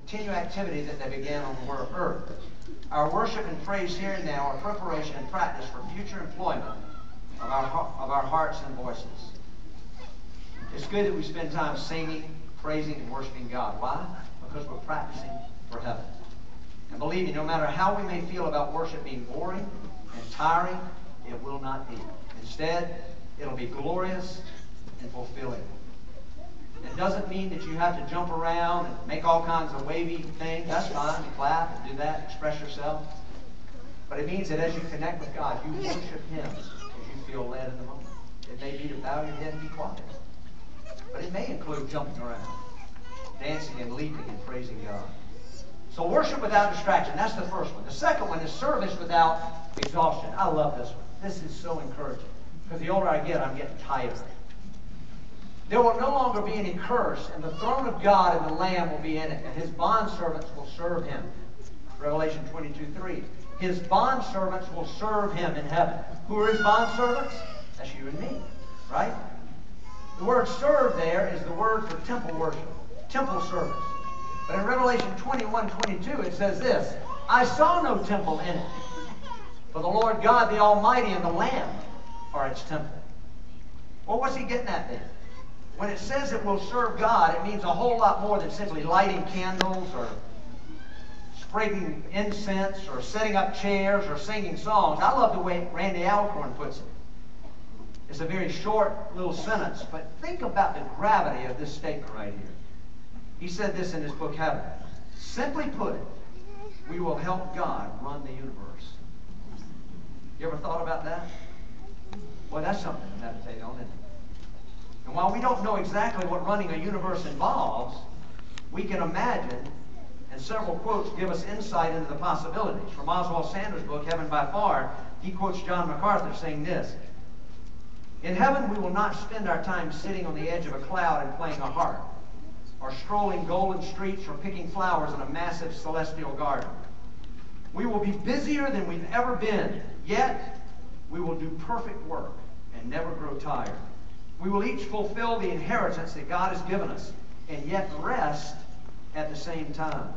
continue activity that they began on the earth. Our worship and praise here and now are preparation and practice for future employment of our hearts and voices. It's good that we spend time singing, praising, and worshiping God. Why? Because we're practicing for heaven. And believe me, no matter how we may feel about worship being boring and tiring, it will not be. Instead, it'll be glorious and fulfilling. It doesn't mean that you have to jump around and make all kinds of wavy things. That's fine, to clap and do that, express yourself. But it means that as you connect with God, you worship Him as you feel led in the moment. It may be to bow your head and be quiet. But it may include jumping around, dancing and leaping and praising God. So worship without distraction, that's the first one. The second one is service without exhaustion. I love this one. This is so encouraging. Because the older I get, I'm getting tired. There will no longer be any curse, and the throne of God and the Lamb will be in it, and His bondservants will serve Him. Revelation 22:3. His bondservants will serve Him in heaven. Who are His bondservants? That's you and me, right? The word serve there is the word for temple worship, temple service. But in Revelation 21:22 it says this, I saw no temple in it, for the Lord God, the Almighty, and the Lamb are its temple. Well, what's He getting at then? When it says it will serve God, it means a whole lot more than simply lighting candles or sprinkling incense or setting up chairs or singing songs. I love the way Randy Alcorn puts it. It's a very short little sentence, but think about the gravity of this statement right here. He said this in his book, Heaven. Simply put, we will help God run the universe. You ever thought about that? Well, that's something to meditate on, isn't it? And while we don't know exactly what running a universe involves, we can imagine, and several quotes give us insight into the possibilities. From Oswald Sanders' book, Heaven by Far, he quotes John MacArthur saying this, in heaven we will not spend our time sitting on the edge of a cloud and playing a harp, or strolling golden streets or picking flowers in a massive celestial garden. We will be busier than we've ever been, yet we will do perfect work and never grow tired. We will each fulfill the inheritance that God has given us, and yet rest at the same time.